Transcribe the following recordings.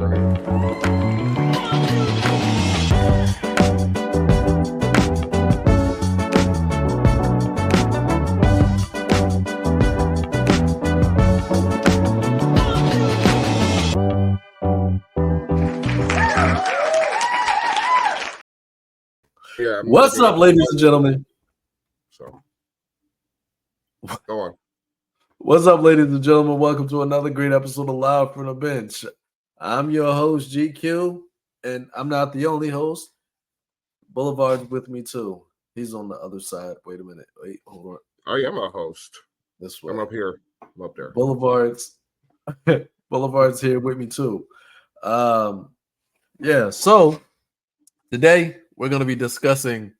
Yeah. What's up, ladies and gentlemen? So, go on. What's up, ladies and gentlemen? Welcome to another great episode of Live from the Bench. I'm your host, GQ, and I'm not the only host. Boulevard's with me too. He's on the other side. Wait a minute. Wait, hold on. I am a host. This way. I'm up here. I'm up there. Boulevard's here with me too. Yeah. So today we're going to be discussing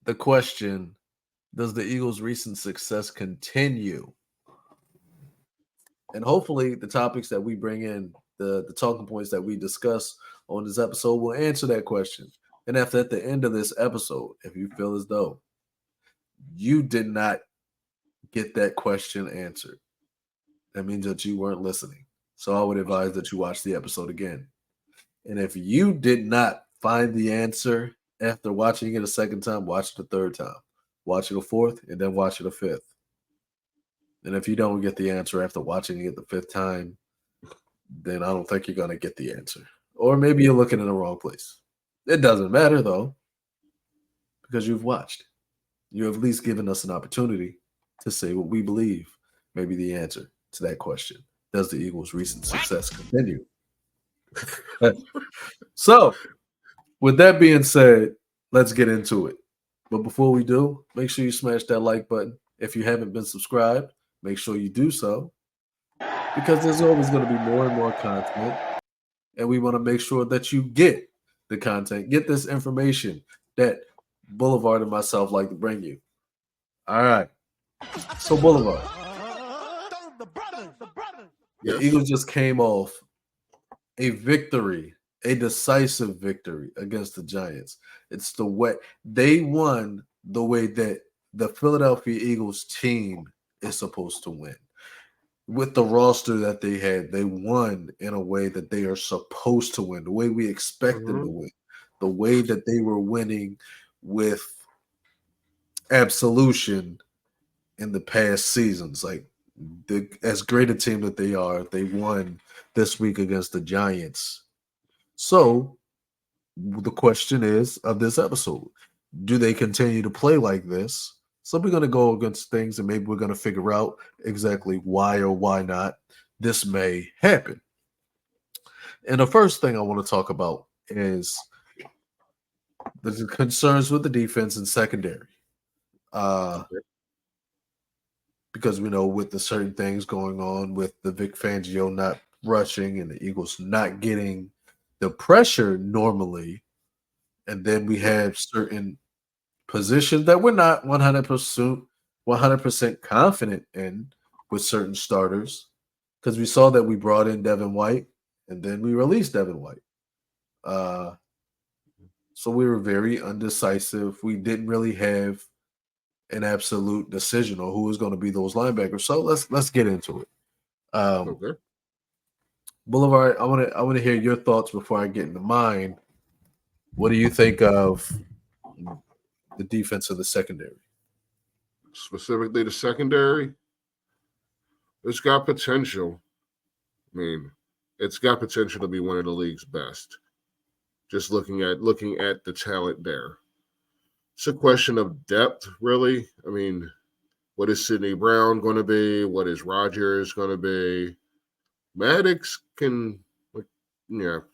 the question: does the Eagles' recent success continue? And hopefully the topics that we bring in, the talking points that we discuss on this episode will answer that question. And if at the end of this episode, if you feel as though you did not get that question answered, that means that you weren't listening. So I would advise that you watch the episode again. And if you did not find the answer after watching it a second time, watch it a third time. Watch it a fourth, and then watch it a fifth. And if you don't get the answer after watching it the fifth time, then I don't think you're going to get the answer. Or maybe you're looking in the wrong place. It doesn't matter, though, because you've watched. You have at least given us an opportunity to say what we believe may be the answer to that question. Does the Eagles' recent success continue? So, with that being said, let's get into it. But before we do, make sure you smash that like button. If you haven't been subscribed, make sure you do so, because there's always going to be more and more content, and we want to make sure that you get the content, get this information that Boulevard and myself like to bring you. All right. So, Boulevard. The Eagles just came off a victory, a decisive victory against the Giants. It's the way they won the way that the Philadelphia Eagles team is supposed to win. With the roster that they had, they won in a way that they are supposed to win, the way we expect them to win, the way that they were winning with absolution in the past seasons. Like, as great a team that they are, they won this week against the Giants. So the question is of this episode, do they continue to play like this? So we're going to go against things, and maybe we're going to figure out exactly why or why not this may happen. And the first thing I want to talk about is the concerns with the defense and secondary. Because we know with the certain things going on with the Vic Fangio not rushing and the Eagles not getting the pressure normally, and then we have certain positions that we're not 100% confident in with certain starters, because we saw that we brought in Devin White and then we released Devin White. So we were very undecisive. We didn't really have an absolute decision on who was going to be those linebackers. So let's get into it. Okay. Boulevard, I want to hear your thoughts before I get into mine. What do you think of the defense of the secondary? Specifically the secondary, it's got potential. I mean, it's got potential to be one of the league's best. Just looking at the talent there. It's a question of depth, really. I mean, what is Sidney Brown going to be? What is Rodgers going to be? Maddox can, as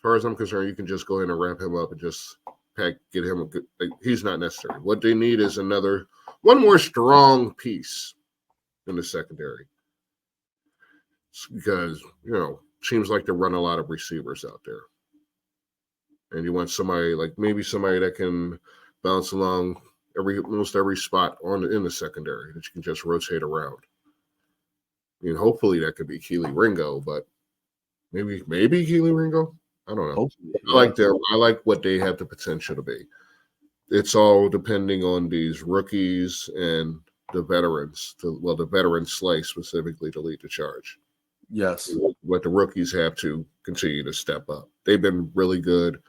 far as I'm concerned, you can just go ahead and wrap him up and just get him a good. He's not necessary. What they need is one more strong piece in the secondary, because seems like they run a lot of receivers out there, and you want somebody that can bounce along almost every spot in the secondary that you can just rotate around. I mean, hopefully that could be Kelee Ringo, but maybe Kelee Ringo. I don't know. Hopefully, I like what they have the potential to be. It's all depending on these rookies and the veterans. The veteran slice specifically to lead the charge. Yes. What the rookies have to continue to step up. They've been really good.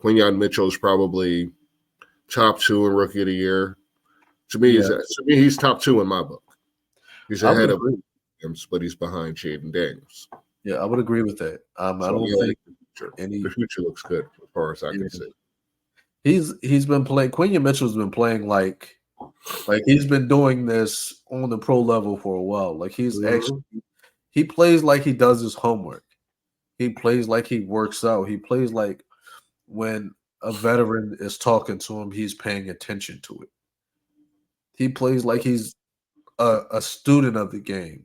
Quinyon Mitchell is probably top 2 in Rookie of the Year. To me, he's top 2 in my book. He's I would ahead of agree. Williams, but he's behind Jaden Daniels. Yeah, I would agree with that. I So, don't yeah, think the future looks good as far as I yeah. can see. He's been playing. Quinyon Mitchell's been playing like he's been doing this on the pro level for a while. Like he's actually he plays like he does his homework. He plays like he works out. He plays like when a veteran is talking to him, he's paying attention to it. He plays like he's a student of the game.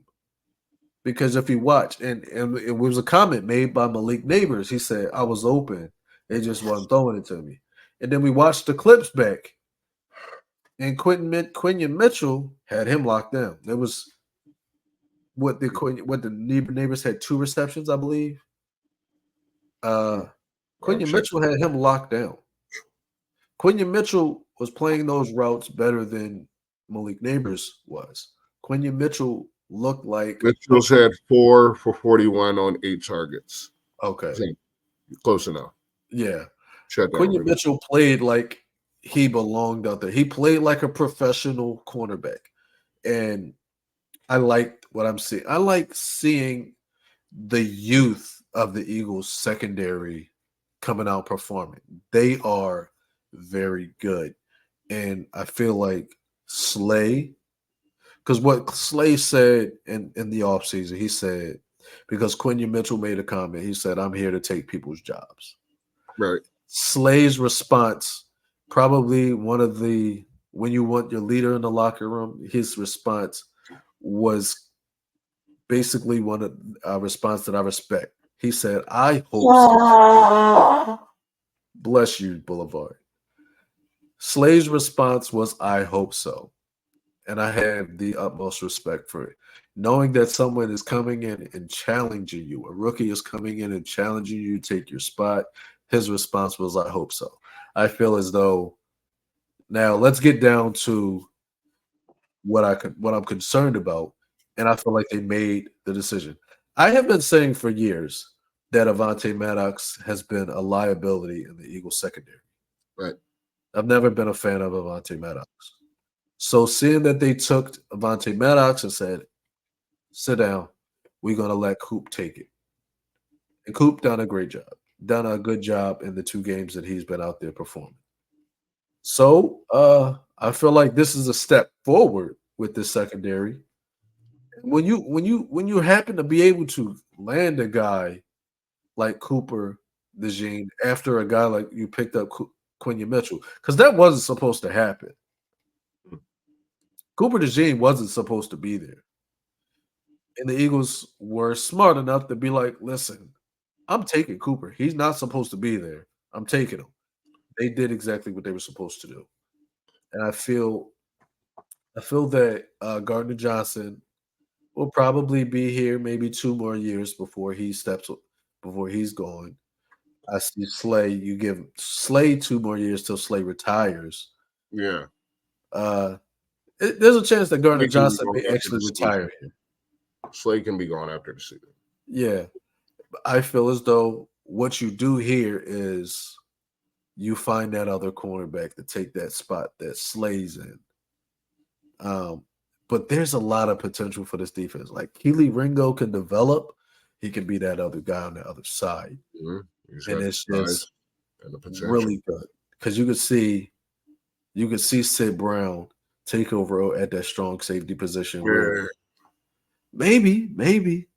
Because if you watch, and it was a comment made by Malik Neighbors, he said, I was open. They just wasn't throwing it to me. And then we watched the clips back, and Quinyon Mitchell had him locked down. There was what the Neighbors had 2 receptions, I believe. Quinyon Mitchell had him locked down. Quinyon Mitchell was playing those routes better than Malik Neighbors was. Quinyon Mitchell looked like Mitchell's had 4 for 41 on 8 targets. Okay. Close enough. Yeah. Quinyon Quinyon Mitchell played like he belonged out there. He played like a professional cornerback. And I liked what I'm seeing. I like seeing the youth of the Eagles secondary coming out performing. They are very good. And I feel like Slay, because what Slay said in the offseason, he said, because Quinyon Mitchell made a comment, he said, I'm here to take people's jobs. Right. Slay's response, probably one of the, when you want your leader in the locker room, his response was basically one of a response that I respect. He said, I hope so. Bless you, Boulevard. Slay's response was, I hope so. And I have the utmost respect for it. Knowing that someone is coming in and challenging you, a rookie is coming in and challenging you to take your spot, his response was, I hope so. I feel as though, now let's get down to what I'm concerned about, and I feel like they made the decision. I have been saying for years that Avonte Maddox has been a liability in the Eagles secondary. Right. I've never been a fan of Avonte Maddox. So seeing that they took Avonte Maddox and said, sit down, we're going to let Coop take it. And Coop done a great job, done a good job in the 2 games that he's been out there performing. So I feel like this is a step forward with this secondary. When you happen to be able to land a guy like Cooper DeJean after a guy like you picked up Quinyon Mitchell, because that wasn't supposed to happen. Cooper DeJean wasn't supposed to be there. And the Eagles were smart enough to be like, listen, I'm taking Cooper. He's not supposed to be there. I'm taking him. They did exactly what they were supposed to do. And I feel that Gardner Johnson will probably be here maybe 2 more years before he's gone. I see Slay. You give Slay 2 more years till Slay retires. Yeah. There's a chance that Gardner Johnson may actually retire here. Slay can be gone after the season. Yeah. I feel as though what you do here is you find that other cornerback to take that spot that Slay's in. But there's a lot of potential for this defense. Like Keely Ringo can develop. He can be that other guy on the other side. Mm-hmm. And it's just really good. Because you could see Sid Brown take over at that strong safety position. Yeah. Maybe.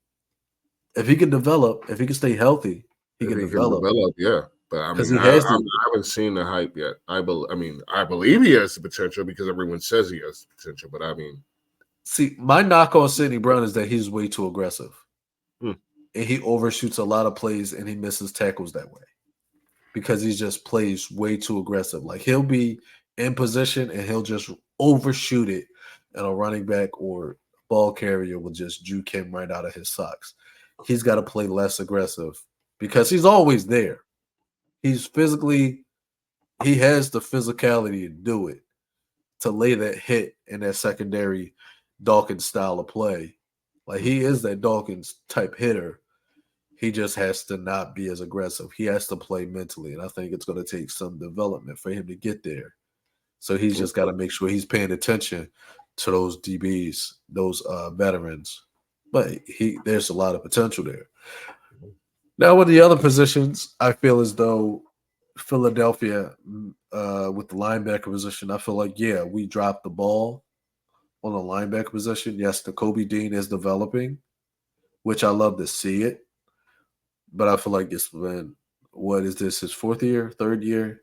If he can develop, if he can stay healthy, he can develop. Yeah. But I mean, I haven't seen the hype yet. I believe he has the potential because everyone says he has the potential. But I mean, see, my knock on Sidney Brown is that he's way too aggressive, and he overshoots a lot of plays and he misses tackles that way because he just plays way too aggressive. Like he'll be in position and he'll just overshoot it, and a running back or ball carrier will just juke him right out of his socks. He's got to play less aggressive because he's always there. He has the physicality to do it, to lay that hit in that secondary Dawkins style of play. Like he is that Dawkins type hitter. He just has to not be as aggressive. He has to play mentally, and I think it's going to take some development for him to get there. So he's just got to make sure he's paying attention to those DBs, those veterans. But there's a lot of potential there. Now, with the other positions, I feel as though Philadelphia, with the linebacker position, I feel like, yeah, we dropped the ball on the linebacker position. Yes, the Kobe Dean is developing, which I love to see it. But I feel like it's been, what is this, his third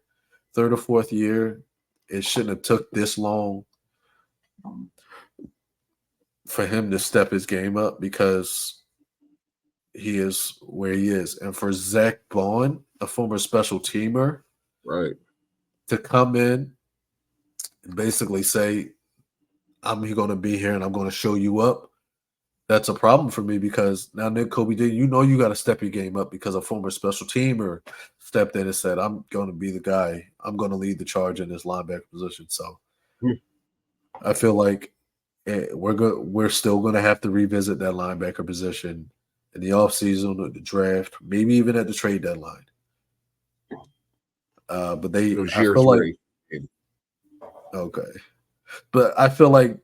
or fourth year? It shouldn't have took this long for him to step his game up because he is where he is. And for Zach Bond, a former special teamer, Right. to come in and basically say, I'm going to be here and I'm going to show you up, that's a problem for me because now Nick Kobe did. You got to step your game up because a former special teamer stepped in and said, I'm going to be the guy. I'm going to lead the charge in this linebacker position. So I feel like we're still going to have to revisit that linebacker position in the offseason, the draft, maybe even at the trade deadline. But I feel like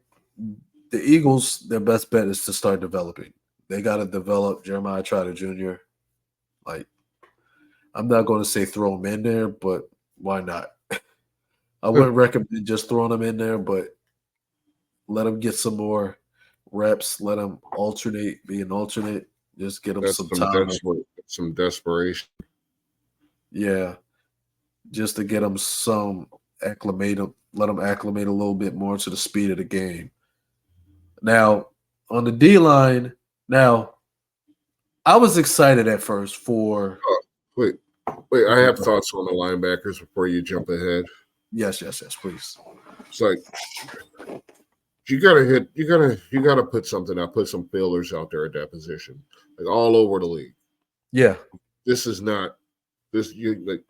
the Eagles, their best bet is to start developing. They got to develop Jeremiah Trotter Jr. Like, I'm not going to say throw him in there, but why not? I wouldn't recommend just throwing him in there, but let him get some more reps. Let him be an alternate. Just get him some time. Some desperation. Yeah. Just to get him let him acclimate a little bit more to the speed of the game. Now, on the D-line, I was excited at first for wait, I have thoughts on the linebackers before you jump ahead. Yes, please. It's like you gotta put something out, put some fillers out there at that position. Like all over the league. Yeah. This is not this you like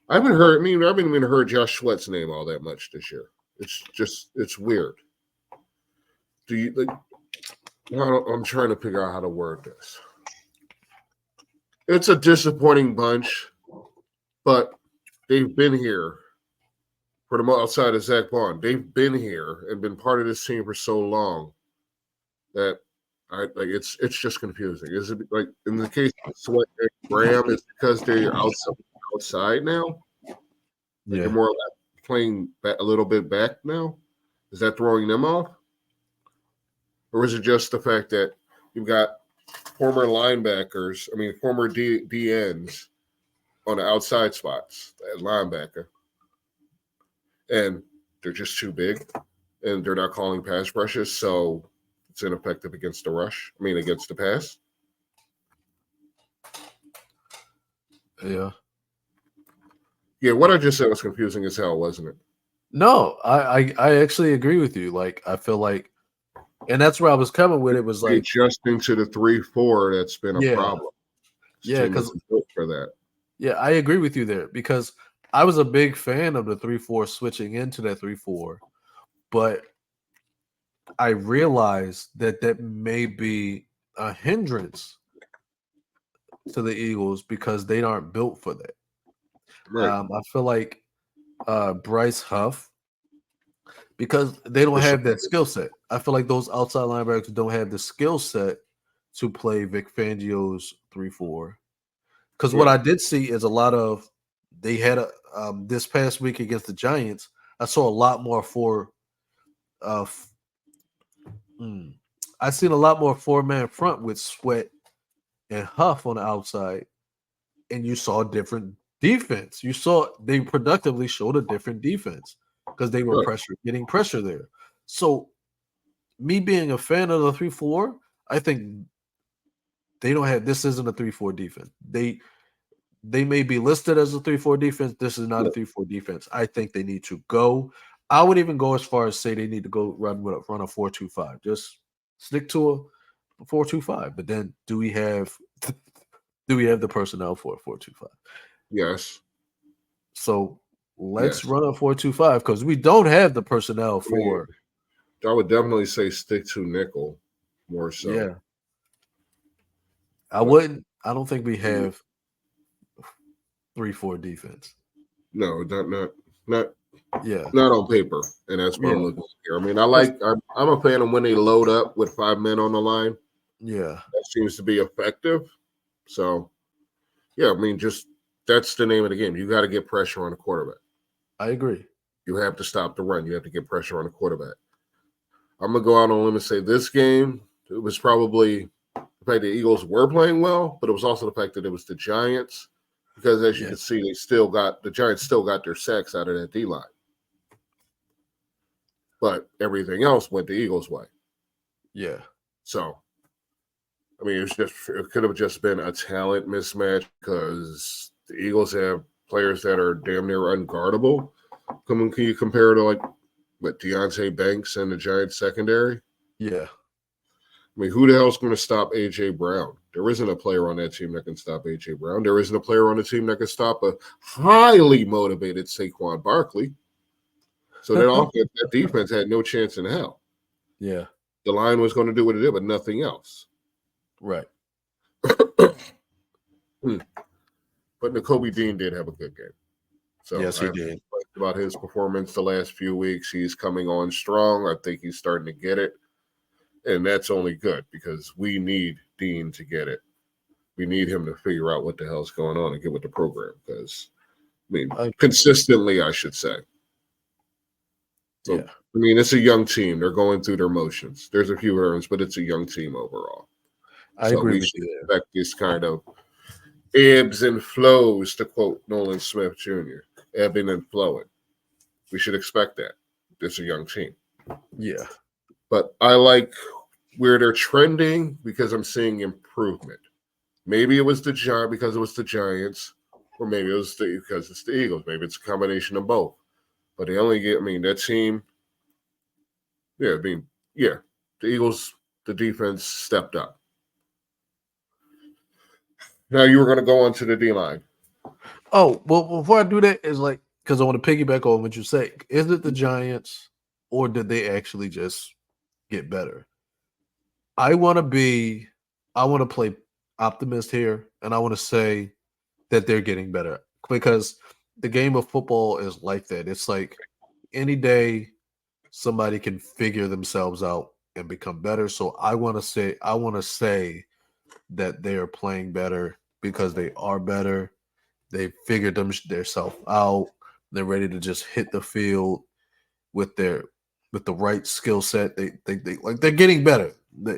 I haven't even heard Josh Sweat's name all that much this year. It's weird. Do you like? I'm trying to figure out how to word this. It's a disappointing bunch, but they've been here for the outside of Zach Bond. They've been here and been part of this team for so long that it's just confusing. Is it like in the case of Sweat and Graham? It's because they're outside now. They're more like playing a little bit back now. Is that throwing them off? Or is it just the fact that you've got former DNs on the outside spots at linebacker, and they're just too big, and they're not calling pass rushes, so it's ineffective against the pass? Yeah. Yeah, what I just said was confusing as hell, wasn't it? No, I actually agree with you. Like, I feel like, and that's where I was coming with. It was like adjusting to the 3-4 that's been a problem. Yeah, because built for that. Yeah, I agree with you there because I was a big fan of the 3-4 switching into that 3-4, but I realized that may be a hindrance to the Eagles because they aren't built for that. Right. I feel like Bryce Huff, because they don't have that skill set. I feel like those outside linebackers don't have the skill set to play Vic Fangio's 3-4. Because what I did see is they had this past week against the Giants, I saw a lot more I seen a lot more 4-man front with Sweat and Huff on the outside, and you saw a different defense. You saw they productively showed a different defense because they were getting pressure there. So, me being a fan of the 3-4, I think they don't have. This isn't a 3-4 defense. They may be listed as a 3-4 defense. This is not a 3-4 defense. I think they need to go. I would even go as far as say they need to go run a 4-2-5. Just stick to a 4-2-5. But then, do we have the personnel for a 4-2-5? Yes. So let's run a 4-2-5 because we don't have the personnel for. I would definitely say stick to nickel more so. Yeah. I wouldn't. I don't think we have 3-4 defense. No, not Yeah, not on paper, and that's what I'm yeah, looking at here. I mean, I'm a fan of when they load up with 5 men on the line. yeah. That seems to be effective. So, yeah, I mean, just that's the name of the game. You got to get pressure on the quarterback. I agree. You have to stop the run. You have to get pressure on the quarterback. I'm gonna go out on a limb and say this game, it was probably the fact the Eagles were playing well, but it was also the fact that it was the Giants, because as you Yeah, can see, the Giants still got their sacks out of that D line. But everything else went the Eagles' way. yeah, So, I mean, it could have just been a talent mismatch because the Eagles have players that are damn near unguardable. Can you compare to like what Deontay Banks and the Giants secondary? yeah. I mean, who the hell's going to stop AJ Brown? There isn't a player on that team that can stop AJ Brown. There isn't a player on the team that can stop a highly motivated Saquon Barkley. So that defense had no chance in hell. Yeah, The line was going to do what it did, but nothing else. right. But Nakobe Dean did have a good game. So Yes, he I did. liked about his performance the last few weeks. He's coming on strong. I think he's starting to get it. And that's only good because we need Dean to get it. We need him to figure out what the hell's going on and get with the program because, I mean, consistently, I should say. So, Yeah, I mean, it's a young team. They're going through their motions. There's a few errors, but it's a young team overall. I So agree we with should you there. expect this kind of ebbs and flows, to quote Nolan Smith Jr., ebbing and flowing. We should expect that. It's a young team. Yeah, But I like where they're trending because I'm seeing improvement. Maybe it was the Giants because it was the Giants, or maybe it was because it's the Eagles. Maybe it's a combination of both. But they only get, I mean, that team, yeah, the Eagles, the defense stepped up. Now you were going to go on to the D line. Oh, well, before I do that, is like because I want to piggyback on what you say. Is it the Giants or did they actually just get better? I want to play optimist here, and I want to say that they're getting better because the game of football is like that. It's like any day somebody can figure themselves out and become better. So I want to say that they are playing better because they are better. They figured themselves out. They're ready to just hit the field with the right skill set. They like they're getting better.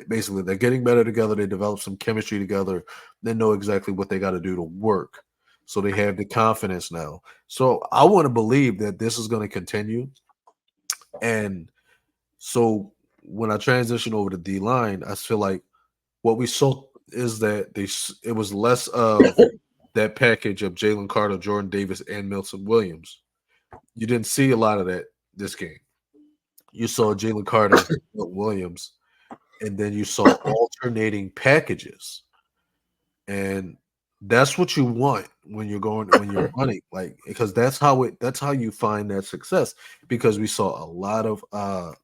Basically, they're getting better together. They develop some chemistry together. They know exactly what they got to do to work. So they have the confidence now. So I want to believe that this is going to continue. And so when I transition over to D line, I feel like what we saw is that it was less of that package of Jalen Carter, Jordan Davis, and Milton Williams. You didn't see a lot of that this game. You saw Jalen Carter, Milton Williams, and then you saw alternating packages. And that's what you want when you're running, like because that's how you find that success. Because we saw a lot of I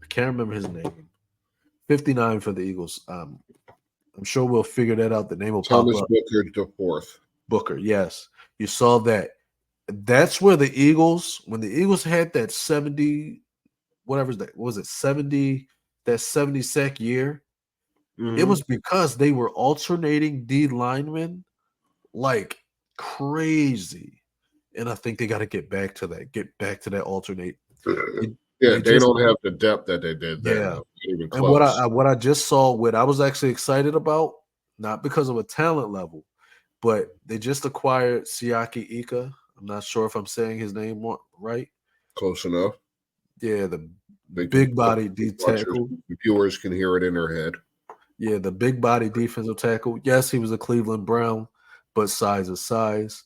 can't remember his name. 59 for the Eagles. I'm sure we'll figure that out. The name will pop Thomas up. Booker the fourth. Booker, yes. You saw that. That's where the Eagles, when the Eagles had that 70, whatever's that, what was it, 70, that 70 sack year, it Mm-hmm. was because they were alternating D linemen like crazy. And I think they got to get back to that alternate. Yeah, They they just, don't have the depth that they did then, yeah. though. Not even And what close. I just saw, what I was actually excited about, not because of a talent level, but they just acquired Siaki Ika. I'm not sure if I'm saying his name right. Close enough. Yeah, the They can, big body D watchers, tackle. viewers can hear it in their head. Yeah, the big body defensive tackle. Yes, he was a Cleveland Brown, but size is size.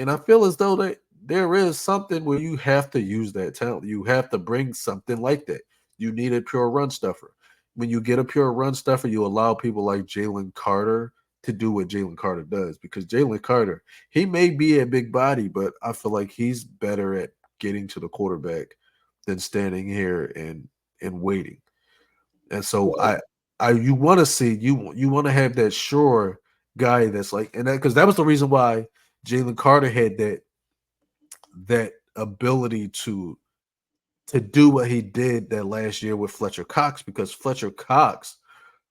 And I feel as though that there is something where you have to use that talent. You have to bring something like that. You need a pure run stuffer. When you get a pure run stuffer, you allow people like Jalen Carter to do what Jalen Carter does. Because Jalen Carter, he may be a big body, but I feel like he's better at getting to the quarterback than standing here and waiting. And so Well, you want to see you want to have that sure guy that's like, and that because that was the reason why Jalen Carter had that ability to do what he did that last year with Fletcher Cox, because Fletcher Cox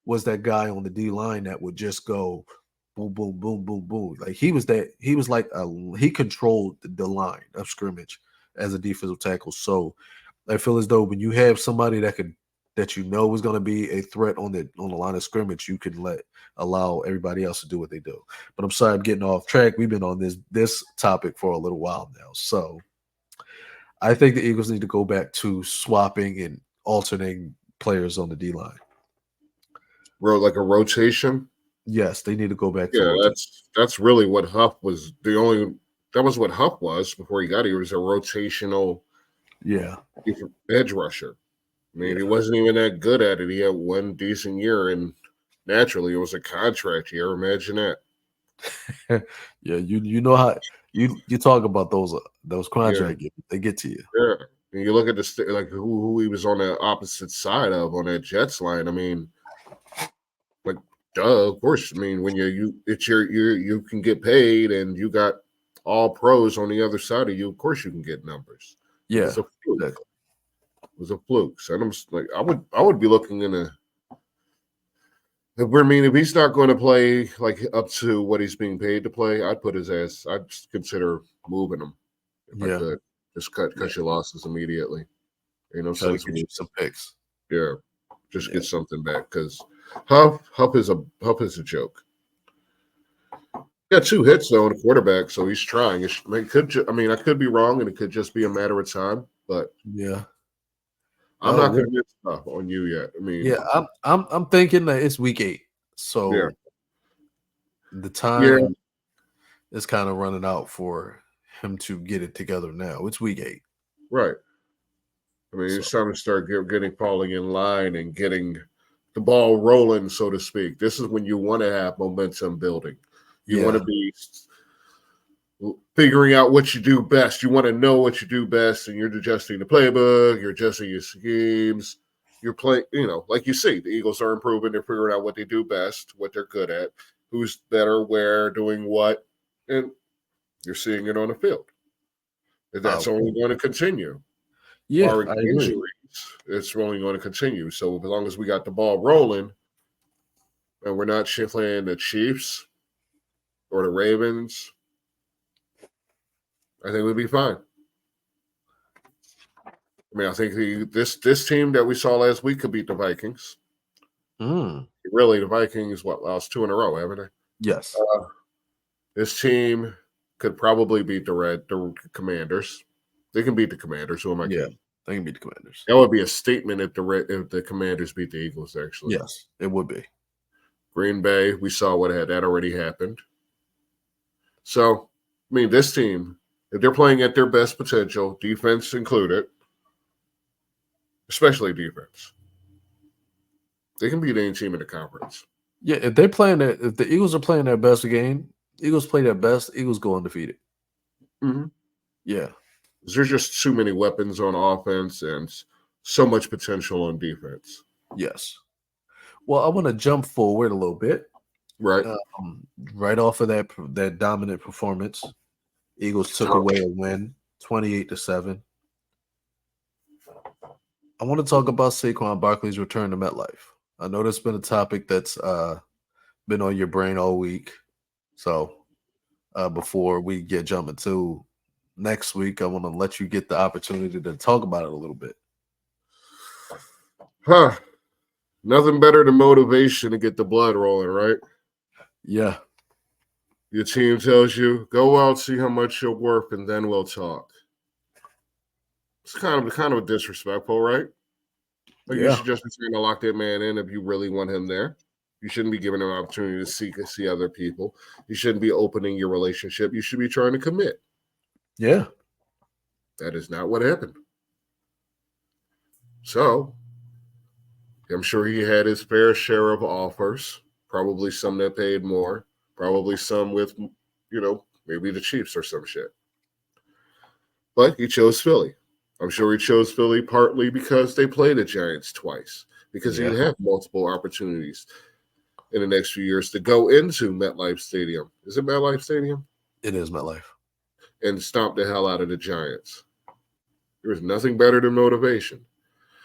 was that guy on the D line that would just go boom, boom, boom, boom, boom. Like he was like he controlled the line of scrimmage as a defensive tackle. So I feel as though when you have somebody that you know is going to be a threat on the line of scrimmage, you can allow everybody else to do what they do. But I'm sorry I'm getting off track. We've been on this topic for a little while now. So I think the Eagles need to go back to swapping and alternating players on the D line. Like a rotation. Yes, they need to go back to Yeah, rotation. that's really what Huff was. That was what Huff was before he got here. He was a rotational edge rusher. I mean, he wasn't even that good at it. He had one decent year, and naturally, it was a contract year. Imagine that. Yeah, you know how you talk about those contract years, they get to you. Yeah, and you look at like who he was on the opposite side of on that Jets line. I mean, like, duh, of course. I mean, when it's you can get paid, and you got all pros on the other side of you. Of course, you can get numbers. Yeah, it's a fluke. Exactly. It was a fluke. So I'm like, I would be looking in a. I mean, if he's not going to play like up to what he's being paid to play, I'd put his ass. I'd consider moving him if I could. Just cut your losses immediately. You know, try to get you some picks. Yeah, just get something back because Huff is a joke. Got 2 hits though on the quarterback, so he's trying. I could be wrong, and it could just be a matter of time. But yeah, I'm not convinced on you yet. I mean, I'm thinking that it's week 8, so the time is kind of running out for him to get it together. Now it's week 8, right? I mean, it's time to start falling in line and getting the ball rolling, so to speak. This is when you want to have momentum building. You want to be figuring out what you do best. You want to know what you do best, and you're adjusting the playbook, you're adjusting your schemes. You're playing, like you see, the Eagles are improving. They're figuring out what they do best, what they're good at, who's better, where, doing what, and you're seeing it on the field. And that's only going to continue. Yeah, I agree. Injuries, it's only going to continue. So as long as we got the ball rolling, and we're not playing the Chiefs or the Ravens, I think we'll be fine. I mean, I think this team that we saw last week could beat the Vikings. Really, the Vikings lost 2 in a row, haven't they? Yes. This team could probably beat the Commanders. They can beat the Commanders. Who am I kidding? They can beat the Commanders. That would be a statement if the Commanders beat the Eagles. Actually, yes, it would be. Green Bay, we saw that already happened. So, I mean, this team, if they're playing at their best potential, defense included, especially defense, they can beat any team in the conference. Yeah, if the Eagles are playing their best game, Eagles play their best, Eagles go undefeated. Mm-hmm. Yeah. There's just too many weapons on offense and so much potential on defense. Yes. Well, I want to jump forward a little bit. Right. Right off of that dominant performance, Eagles took away a win, 28-7. I want to talk about Saquon Barkley's return to MetLife. I know that's been a topic that's been on your brain all week. So before we get jumping to next week, I want to let you get the opportunity to talk about it a little bit. Nothing better than motivation to get the blood rolling, right? Yeah. Your team tells you, go out, see how much you're worth, and then we'll talk. It's kind of disrespectful, right? Like you should just be trying to lock that man in if you really want him there. You shouldn't be giving him an opportunity to see other people. You shouldn't be opening your relationship. You should be trying to commit. Yeah. That is not what happened. So, I'm sure he had his fair share of offers, probably some that paid more, probably some with, maybe the Chiefs or some shit. But he chose Philly. I'm sure he chose Philly partly because they played the Giants twice, because Yeah. you have multiple opportunities in the next few years to go into MetLife Stadium. Is it MetLife Stadium? It is MetLife. And stomp the hell out of the Giants. There's nothing better than motivation.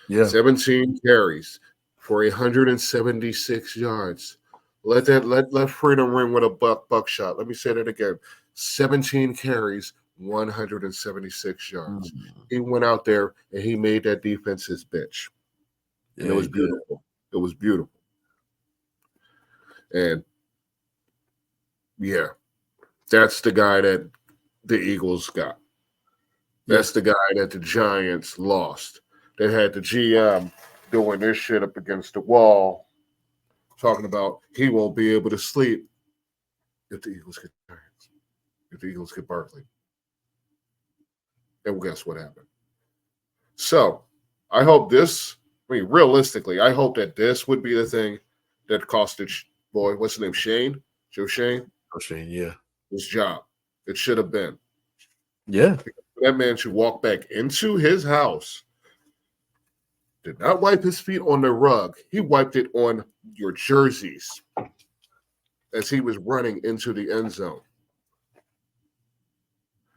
Yeah. 17 carries for 176 yards. Let freedom ring with a buckshot. Let me say that again. 17 carries, 176 yards. He went out there and he made that defense his bitch. And Yeah, it was he did. beautiful. It was beautiful. And yeah, that's the guy that the Eagles got. That's the guy that the Giants lost. They had the GM doing this shit up against the wall, talking about he won't be able to sleep if the Eagles get Giants, if the Eagles get Barkley. And guess what happened? So I hope realistically, I hope that this would be the thing that costed what's his name? Shane? Joe Shane? Oh, Shane, yeah. His job. It should have been. Yeah. That man should walk back into his house. Did not wipe his feet on the rug. He wiped it on your jerseys as he was running into the end zone.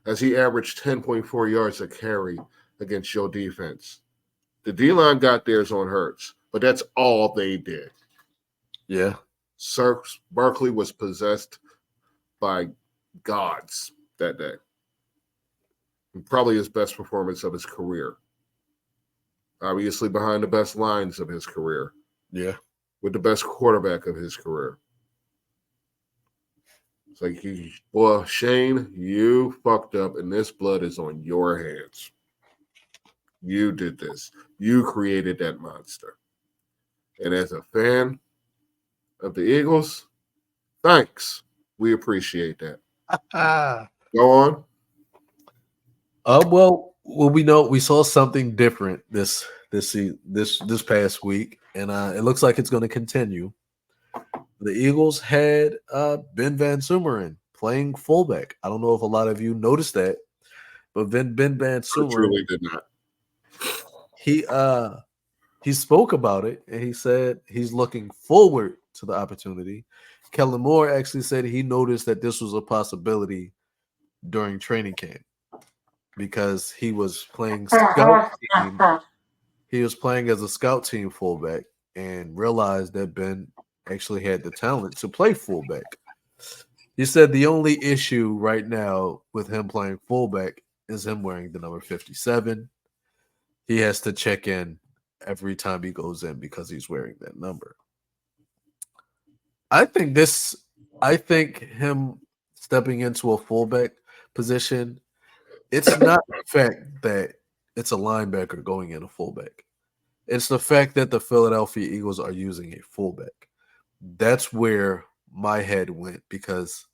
As he averaged 10.4 yards a carry against your defense. The D-line got theirs on Hurts, but that's all they did. Yeah. Sir Barkley was possessed by gods that day. Probably his best performance of his career. Obviously behind the best lines of his career. Yeah. With the best quarterback of his career. It's like, Shane, you fucked up and this blood is on your hands. You did this. You created that monster. And as a fan of the Eagles, thanks. We appreciate that. Go on. Well, we know we saw something different this past week, and it looks like it's going to continue. The Eagles had Ben Van Sumeren playing fullback. I don't know if a lot of you noticed that, but Ben Van Sumeren Truly did not. He spoke about it, and he said he's looking forward to the opportunity. Kellen Moore actually said he noticed that this was a possibility during training camp because he was playing scout team. He was playing as a scout team fullback and realized that Ben actually had the talent to play fullback. He said the only issue right now with him playing fullback is him wearing the number 57. He has to check in every time he goes in because he's wearing that number. I think him stepping into a fullback position, it's not the fact that it's a linebacker going in a fullback. It's the fact that the Philadelphia Eagles are using a fullback. That's where my head went because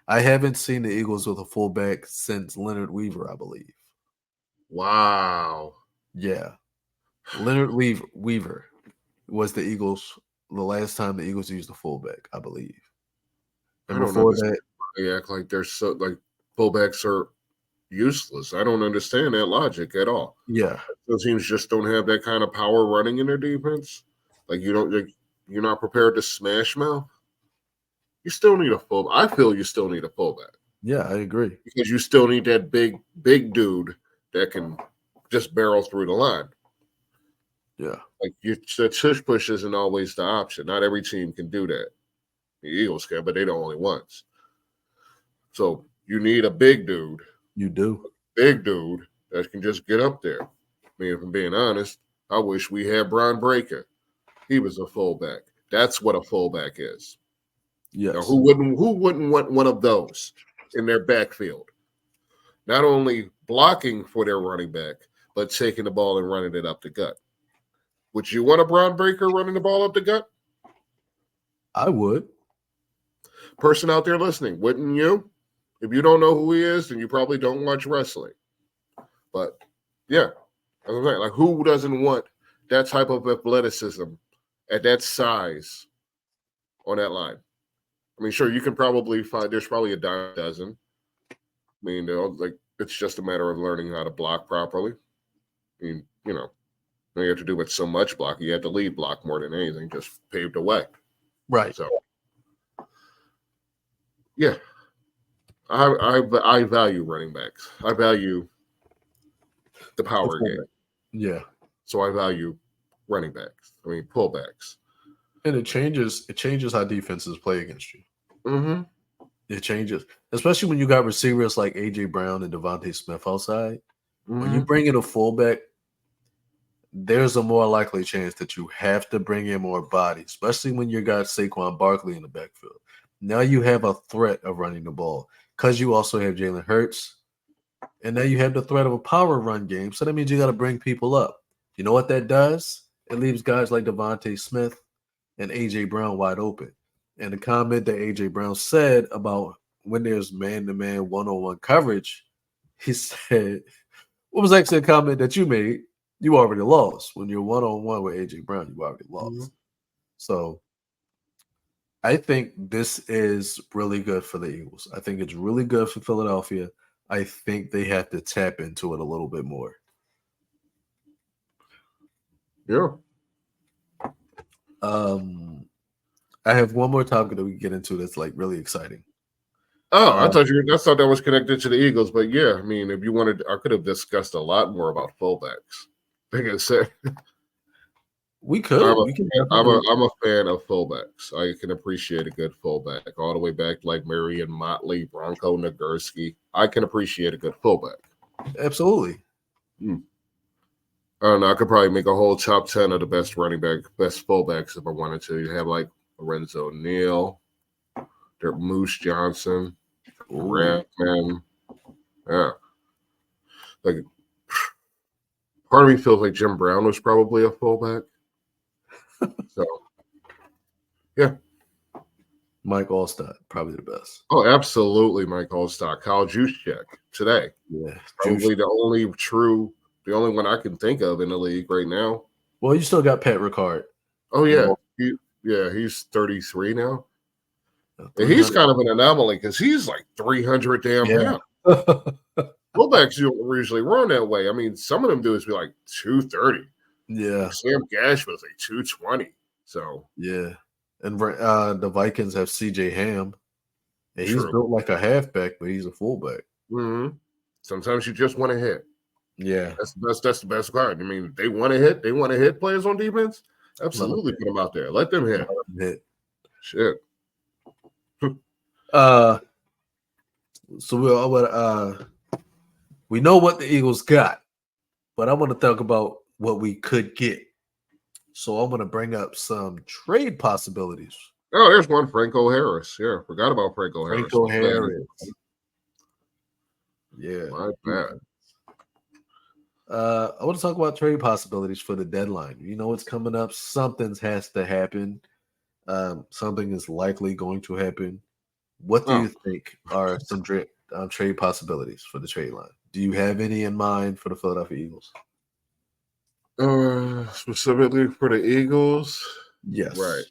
I haven't seen the Eagles with a fullback since Leonard Weaver, I believe. Wow. Yeah. Leonard Weaver was the last time the Eagles used a fullback, I believe. And before that, they act like they're fullbacks are useless. I don't understand that logic at all. Yeah. Those teams just don't have that kind of power running in their defense. You're not prepared to smash mouth. You still need a fullback. I feel you still need a fullback. Yeah, I agree. Because you still need that big dude that can just barrel through the line. Yeah. The tush push isn't always the option. Not every team can do that. The Eagles can, but they're the only ones. So you need a big dude. You do. Big dude that can just get up there. I mean, if I'm being honest, I wish we had Brian Breaker. He was a fullback. That's what a fullback is. Yes. Now, who wouldn't want one of those in their backfield? Not only blocking for their running back, but taking the ball and running it up the gut. Would you want a Brian Breaker running the ball up the gut? I would. Person out there listening, wouldn't you? If you don't know who he is, then you probably don't watch wrestling. But yeah, I'm saying, like, who doesn't want that type of athleticism at that size on that line? I mean, sure, you can probably find there's probably a dozen. I mean, it's just a matter of learning how to block properly. I mean, You don't have to do with so much blocking. You have to lead block more than anything, just paved the way. Right. So, yeah, I value running backs. I value the power game. Yeah. So I value running backs. I mean, pullbacks. And it changes how defenses play against you. Mm-hmm. It changes, especially when you got receivers like AJ Brown and Devontae Smith outside. When you bring in a fullback, there's a more likely chance that you have to bring in more body, especially when you got Saquon Barkley in the backfield. Now you have a threat of running the ball because you also have Jalen Hurts, and now you have the threat of a power run game. So that means you got to bring people up. You know what that does? It leaves guys like Devontae Smith and AJ Brown wide open. And the comment that AJ Brown said about when there's man-to-man, one-on-one coverage, he said, what was actually a comment that you made? You already lost. When you're one-on-one with AJ Brown, you already lost. Mm-hmm. So I think this is really good for the Eagles. I think it's really good for Philadelphia. I think they have to tap into it a little bit more. Yeah. I have one more topic that we can get into that's like really exciting. Oh, I thought that was connected to the Eagles, but yeah, I mean, if you wanted, I could have discussed a lot more about fullbacks. Like I said, we could. I'm a fan of fullbacks. I can appreciate a good fullback, all the way back like Marion Motley, Bronco Nagurski. I can appreciate a good fullback. Absolutely. I don't know. I could probably make a whole top 10 of the best fullbacks if I wanted to. You have like Lorenzo Neal, Moose Johnson, Redman. Yeah. Like, part of me feels like Jim Brown was probably a fullback. So, yeah. Mike Allstott, probably the best. Oh, absolutely, Mike Allstott. Kyle Juszczyk today. Yeah. Probably the only one I can think of in the league right now. Well, you still got Pat Ricard. Oh, yeah. He's 33 now. And he's kind of an anomaly because he's like 300 damn pounds. Fullbacks usually run that way. I mean, some of them dudes be like 230. Yeah. Like Sam Gash was like 220. So yeah. And the Vikings have CJ Ham. And he's built like a halfback, but he's a fullback. Mm-hmm. Sometimes you just want to hit. Yeah. That's the best part. I mean, they want to hit. They want to hit players on defense. Absolutely put them out there. Let them hit. Shit. So we know what the Eagles got, but I want to talk about what we could get. So I'm going to bring up some trade possibilities. Oh, there's one, Franco Harris. Yeah, forgot about Franco Harris. Yeah. My bad. I want to talk about trade possibilities for the deadline. You know what's coming up. Something has to happen. Something is likely going to happen. What do you think are some trade possibilities for the trade line? Do you have any in mind for the Philadelphia Eagles? Specifically for the Eagles? Yes. Right.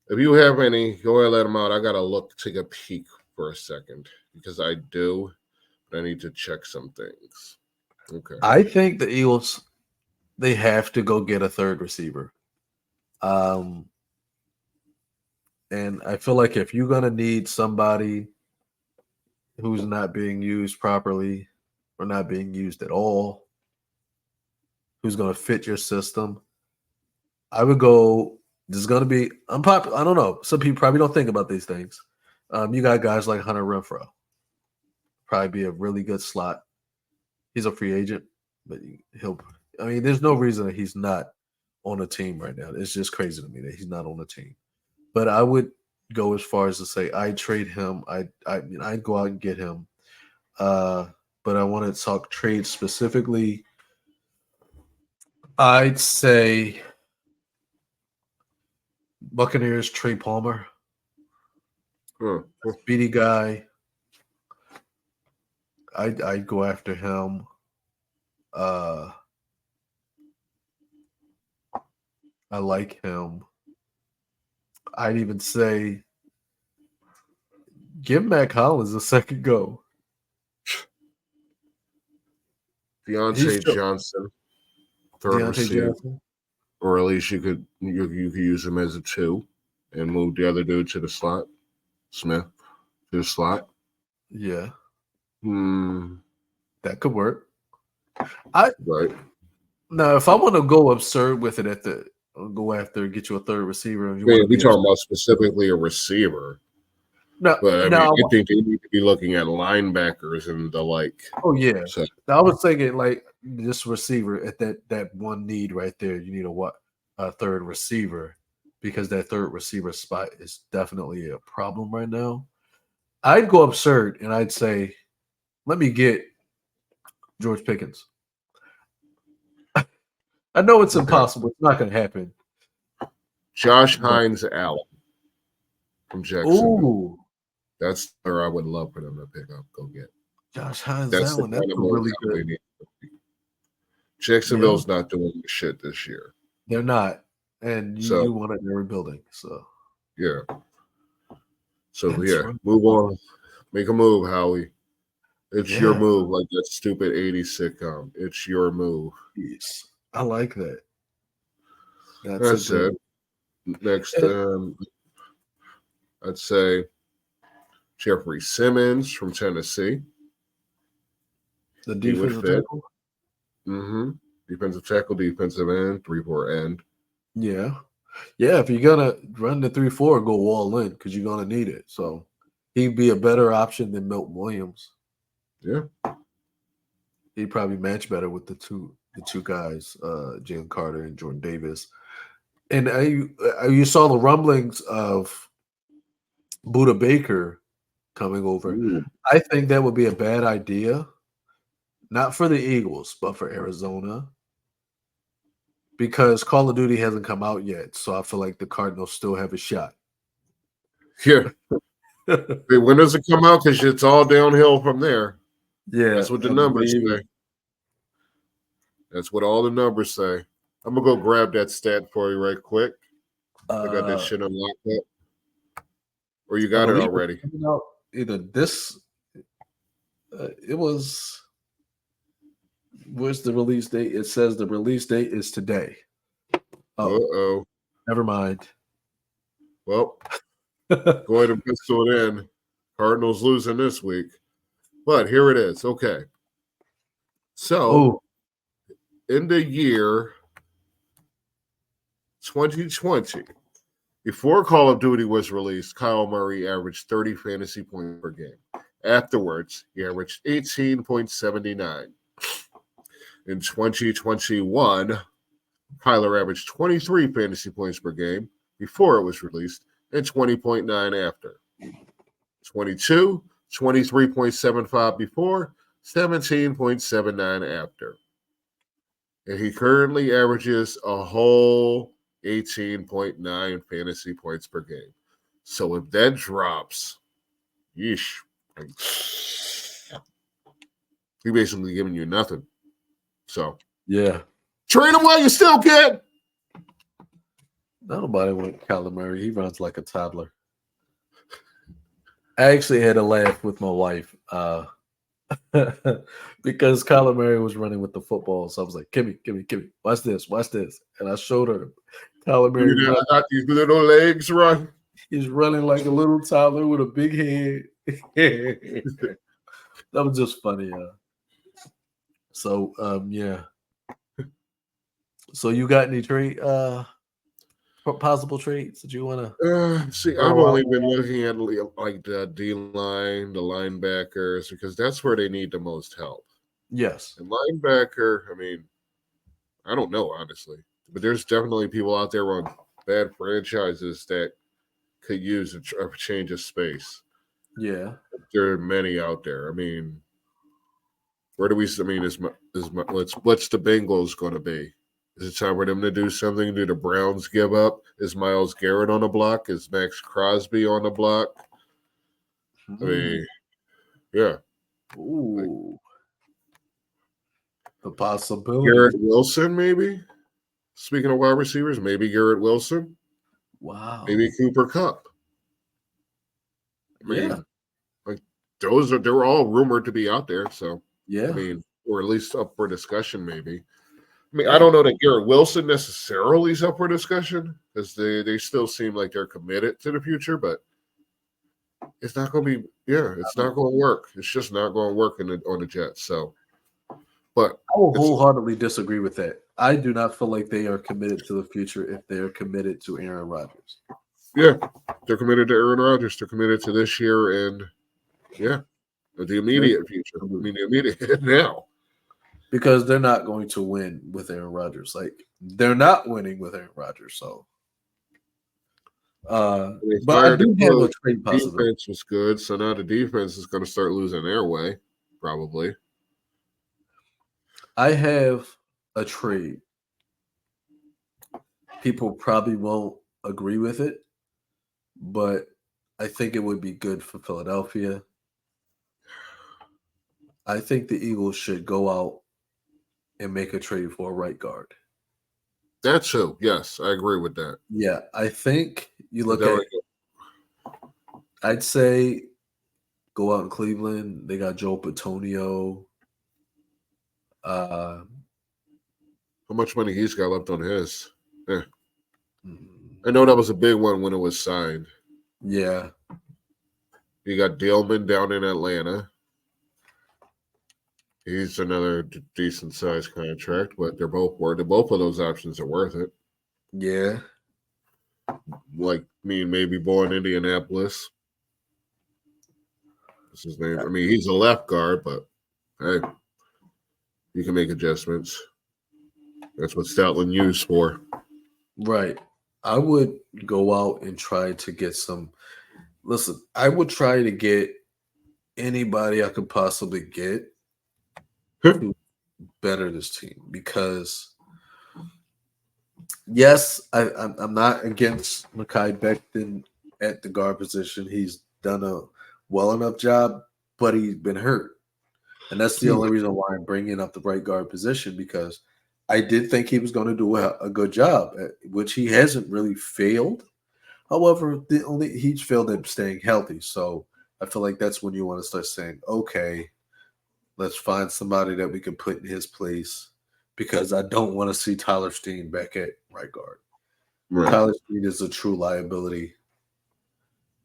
If you have any, go ahead and let them out. I got to take a peek for a second because I do, but I need to check some things. Okay. I think the Eagles, they have to go get a third receiver. And I feel like if you're going to need somebody who's not being used properly or not being used at all, who's going to fit your system, I would go, there's going to be unpopular. I don't know. Some people probably don't think about these things. You got guys like Hunter Renfrow. Probably be a really good slot. He's a free agent, but there's no reason that he's not on a team right now. It's just crazy to me that he's not on a team. But I would go as far as to say I'd trade him. I'd go out and get him. But I want to talk trade specifically. I'd say Buccaneers Trey Palmer. Speedy guy. I'd go after him. I like him. I'd even say give Mac Hollins a second go. Deontay Johnson. third Deontay receiver, Johnson. or at least you could use him as a 2 and move the other dude to the slot, Smith to the slot. Yeah, Hmm. that could work. I Right. Now, if I want to go absurd with it go after get you a third receiver, and you I want mean, to we be talking about specifically a receiver, no, but I mean, no. I think they need to be looking at linebackers and the like. Oh yeah, So I was thinking like this receiver at that one need right there. You need a third receiver because that third receiver spot is definitely a problem right now. I'd go absurd and I'd say, let me get George Pickens. I know it's okay, impossible; it's not going to happen. Josh But Hines Allen from Jacksonville. ooh, That's where I would love for them to pick up. Go get. Josh Hines That's the Allen, that's kind of a move really that good. we need. Yeah, Jacksonville's not doing shit this year. they're not, and So you wanted their rebuilding. So yeah. So that's yeah, right. move on. Make a move, Howie. It's your Yeah, move, like that stupid 80s sitcom. It's your move. yes. I like that. That's a That's good it. one. Next, And I'd say Jeffrey Simmons from Tennessee. the He would defensive fit. tackle. Mm-hmm. Defensive tackle, defensive end, 3-4 end. Yeah. Yeah, if you're gonna run the 3-4, go all in because you're gonna need it. So he'd be a better option than Milton Williams. Yeah. He'd probably match better with the two guys, Jalen Carter and Jordan Davis. And you saw the rumblings of Buda Baker coming over. Ooh. I think that would be a bad idea, not for the Eagles, but for Arizona. Because Call of Duty hasn't come out yet, so I feel like the Cardinals still have a shot. Yeah. Wait, when does it come out? Because it's all downhill from there. Yeah, That's what the I numbers believe. say. That's what all the numbers say. I'm gonna go grab that stat for you right quick. I got that Uh, shit unlocked up. Or you I got it believe already. it's coming out either this. It was. Where's the release date? It says the release date is today. Oh, Uh-oh. never mind. Well, go ahead and pencil it in. Cardinals losing this week. But here it is. Okay. So Oh, in the year 2020, before Call of Duty was released, Kyle Murray averaged 30 fantasy points per game. Afterwards, he averaged 18.79. In 2021, Kyler averaged 23 fantasy points per game before it was released and 20.9 after. 22, 23.75 before, 17.79 after. And he currently averages a whole 18.9 fantasy points per game. So if that drops, yeesh, like, he basically giving you nothing. So yeah. trade him while you still can. Nobody went Kyler Murray. He runs like a toddler. I actually had a laugh with my wife because Kyler Murray was running with the football. So I was like, Kimmy, watch this. And I showed her Kyler Murray Look run. at how these little legs run. He's running like a little toddler with a big head. That was just funny. So yeah. So you got any trade possible trades that you want to See, I've throw out? only been looking at like the D line, the linebackers, because that's where they need the most help. Yes. And linebacker, I mean, I don't know honestly, but there's definitely people out there on bad franchises that could use a change of space. Yeah. There are many out there. I mean, where do we? I mean, what's the Bengals going to be? Is it time for them to do something? Do the Browns give up? Is Myles Garrett on the block? Is Max Crosby on the block? I mean, yeah. Like Ooh. The possibility. Garrett Wilson, maybe. Speaking of wide receivers, maybe Garrett Wilson, Wow. maybe Cooper Kupp. I Yeah. mean, like they're all rumored to be out there. So I Yeah. mean, or at least up for discussion, maybe. I mean, I don't know that Garrett Wilson necessarily is up for discussion because they still seem like they're committed to the future, but it's not going to be. Yeah, it's not going to work. It's just not going to work on the Jets. So, but I will wholeheartedly disagree with that. I do not feel like they are committed to the future if they are committed to Aaron Rodgers. yeah, they're committed to Aaron Rodgers. They're committed to this year and yeah, the immediate future. I mean, the immediate now. Because they're not going to win with Aaron Rodgers. Like they're not winning with Aaron Rodgers. So, but I do have a trade possibility. Defense was good, so now the defense is going to start losing their way, probably. I have a trade. People probably won't agree with it, but I think it would be good for Philadelphia. I think the Eagles should go out and make a trade for a right guard. That's who. Yes, I agree with that. Yeah, I think you look at. I'd say go out in Cleveland. They got Joe Patonio. How much money he's got left on his? Yeah. I know that was a big one when it was signed. Yeah. You got Dillman down in Atlanta. He's another decent sized contract, but they're both worth it. Both of those options are worth it. Yeah. Like maybe born in Indianapolis. What's his name? I mean, he's a left guard, but hey, you can make adjustments. That's what Stoutland used for. Right. I would go out and try to get some. Listen, I would try to get anybody I could possibly get to better this team because, yes, I'm not against Mekhi Becton at the guard position. He's done a well enough job, but he's been hurt. And that's the only reason why I'm bringing up the right guard position because I did think he was going to do a good job, which he hasn't really failed. However, he's failed at staying healthy. So I feel like that's when you want to start saying, okay, let's find somebody that we can put in his place because I don't want to see Tyler Steen back at right guard. Right. Tyler Steen is a true liability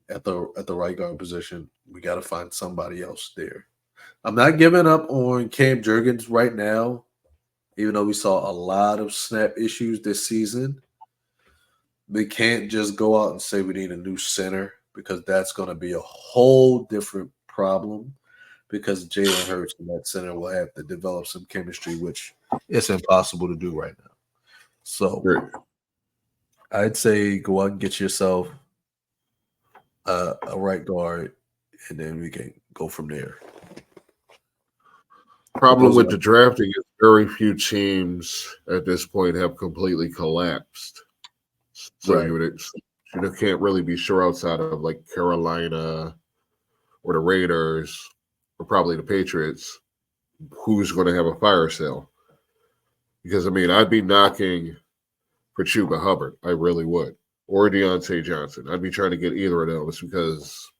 at the right guard position. We got to find somebody else there. I'm not giving up on Cam Jurgens right now, even though we saw a lot of snap issues this season. We can't just go out and say we need a new center because that's going to be a whole different problem because Jalen Hurts and that center will have to develop some chemistry, which it's impossible to do right now. So I'd say go out and get yourself a right guard, and then we can go from there. Problem with the drafting is very few teams at this point have completely collapsed. So you can't really be sure outside of like Carolina or the Raiders or probably the Patriots who's going to have a fire sale. Because, I mean, I'd be knocking for Chuba Hubbard. I really would. Or Deontay Johnson. I'd be trying to get either of those because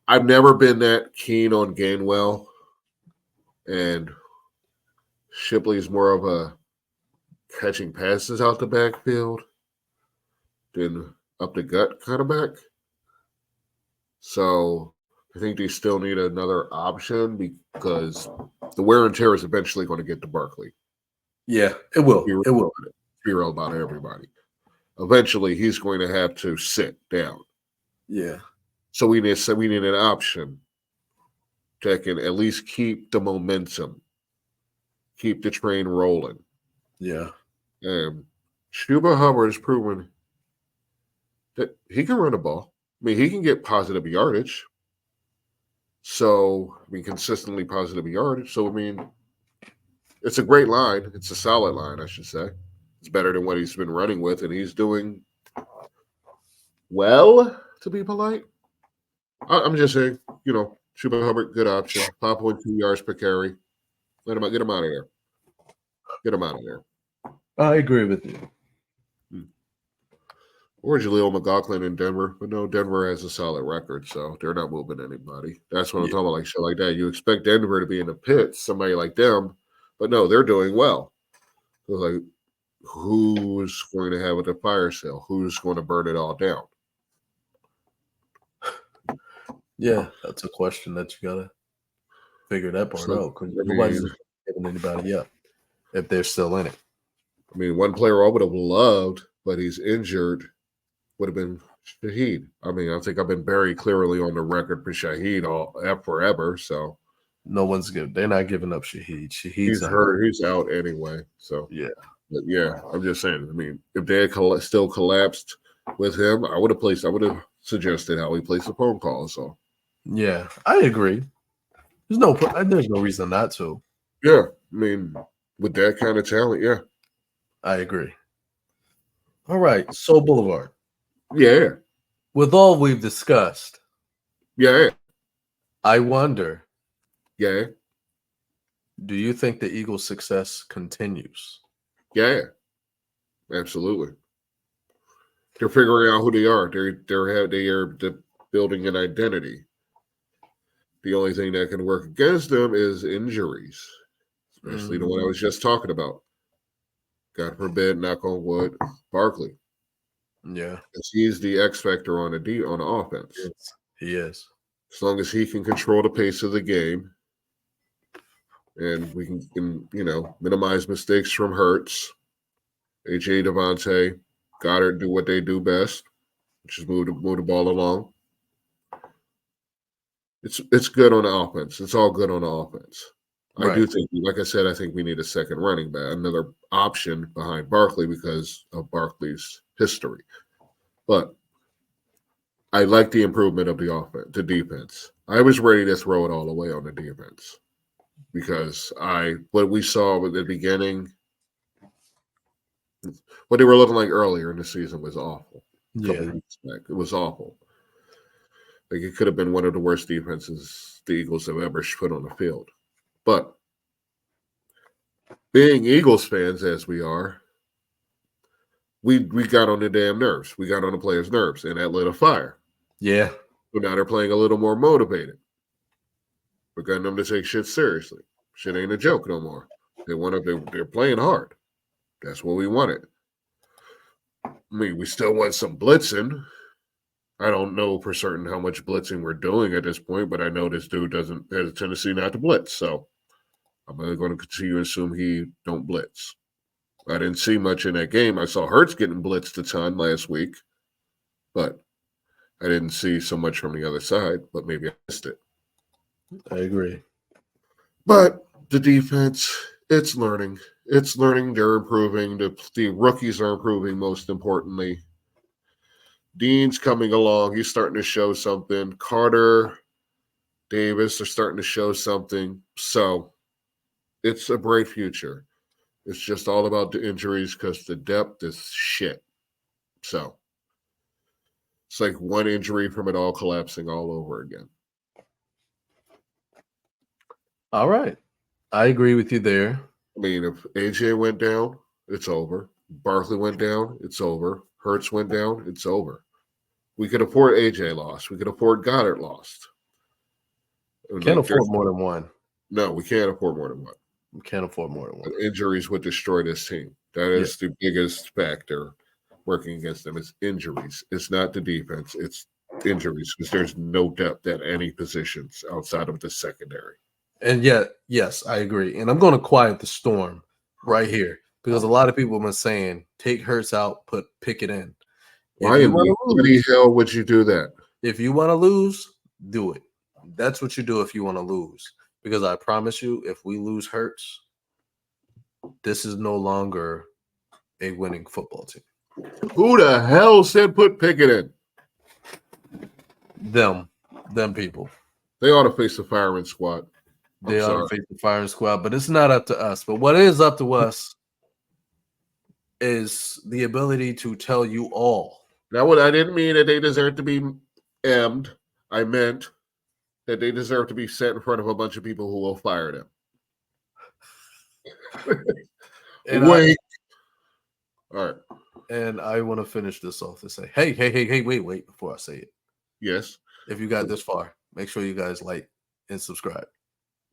I've never been that keen on Gainwell. And Shipley's more of a catching passes out the backfield than up the gut kind of back. So I think they still need another option because the wear and tear is eventually going to get to Barkley. Yeah, it will. It will. Be real about everybody. Eventually, he's going to have to sit down. Yeah. So we need an option that can at least keep the momentum, keep the train rolling. Yeah. Chuba Hubbard has proven that he can run the ball. I mean, he can get positive yardage. So, I mean, consistently positive yardage. So, I mean, it's a great line. It's a solid line, I should say. It's better than what he's been running with, and he's doing well, to be polite. I'm just saying, Chuba Hubbard, good option. 5.2 yards per carry. Get him out of there. Get him out of there. I agree with you. Or Jaleel McLaughlin in Denver. But no, Denver has a solid record, so they're not moving anybody. That's what I'm talking about, like shit like that. You expect Denver to be in the pits, somebody like them, but no, they're doing well. So like, who's going to have a fire sale? Who's going to burn it all down? Yeah, that's a question that you gotta figure that part So, out because I nobody's mean, giving anybody up if they're still in it. one player I would have loved, but he's injured, would have been Shaheed. I mean, I think I've been very clearly on the record for Shaheed forever. So No one's giving. They're not giving up Shaheed. Shaheed's he's out. hurt. He's out anyway. So, Yeah, but yeah, I'm just saying. I mean, if they had still collapsed with him, I would have suggested how he plays the phone call. So yeah, I agree. There's no reason not to. yeah, I mean, with that kind of talent, yeah, I agree. All right, Soul Boulevard. yeah, With all we've discussed, yeah, I wonder, yeah, do you think the Eagles' success continues? yeah, absolutely. They're figuring out who they are. They are building an identity. The only thing that can work against them is injuries, especially the one I was just talking about. God forbid, knock on wood, Barkley. Yeah, He's the X factor on on the offense. he is. As long as he can control the pace of the game, and we can minimize mistakes from Hurts, AJ, Devontae, Goddard do what they do best, which is move the ball along. It's good on the offense. It's all good on the offense. I do think, like I said, I think we need a second running back, another option behind Barkley because of Barkley's history. But I like the improvement of the offense, the defense. I was ready to throw it all away on the defense because what we saw at the beginning, what they were looking like earlier in the season was awful. A couple weeks back, it was awful. Like it could have been one of the worst defenses the Eagles have ever put on the field. But being Eagles fans as we are, we got on the damn nerves. We got on the players' nerves, and that lit a fire. Yeah. So now they're playing a little more motivated. We're getting them to take shit seriously. Shit ain't a joke no more. They're playing hard. That's what we wanted. I mean, we still want some blitzing. I don't know for certain how much blitzing we're doing at this point, but I know this dude has a tendency not to blitz. So I'm going to continue to assume he don't blitz. I didn't see much in that game. I saw Hurts getting blitzed a ton last week, but I didn't see so much from the other side, but maybe I missed it. I agree. But the defense, it's learning. It's learning. They're improving. The rookies are improving, most importantly. Dean's coming along. He's starting to show something. Carter, Davis are starting to show something. So it's a bright future. It's just all about the injuries because the depth is shit. So it's like one injury from it all collapsing all over again. All right. I agree with you there. I mean, if AJ went down, it's over. Barkley went down, it's over. Hurts went down, it's over. We could afford AJ lost. We could afford Goddard lost. Can't afford more than one. No, we can't afford more than one. We can't afford more than one. Injuries would destroy this team. That is the biggest factor working against them is injuries. It's not the defense. It's injuries because there's no depth at any positions outside of the secondary. And yet, yes, I agree. And I'm going to quiet the storm right here because a lot of people have been saying, take Hurts out, put Pickett in. Why in the hell would you do that? If you want to lose, do it. That's what you do if you want to lose. Because I promise you, if we lose Hurts, this is no longer a winning football team. Who the hell said put Pickett in? Them people. They ought to face the firing squad. They ought to face the firing squad, but it's not up to us. But what is up to us is the ability to tell you all. Now, what I didn't mean that they deserve to be emmed. I meant that they deserve to be set in front of a bunch of people who will fire them. Wait. All right. And I want to finish this off and say, hey, wait, before I say it. Yes. If you got this far, make sure you guys like and subscribe.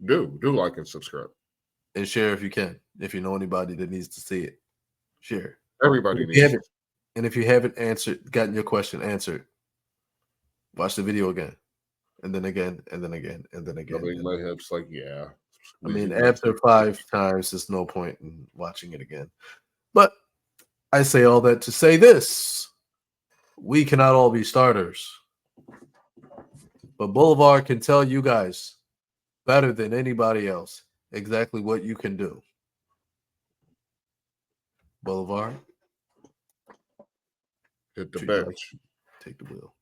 Do like and subscribe. and share if you can. If you know anybody that needs to see it, share. Everybody And if you needs. haven't, and if you haven't gotten your question answered, watch the video again, and then again, and then again, and then again. Rubbing my hips, like, yeah. I mean, squeezing my after tits. 5 times, there's no point in watching it again. But I say all that to say this: we cannot all be starters, but Boulevard can tell you guys better than anybody else exactly what you can do. Boulevard, Hit the treat you like- bench. take the wheel.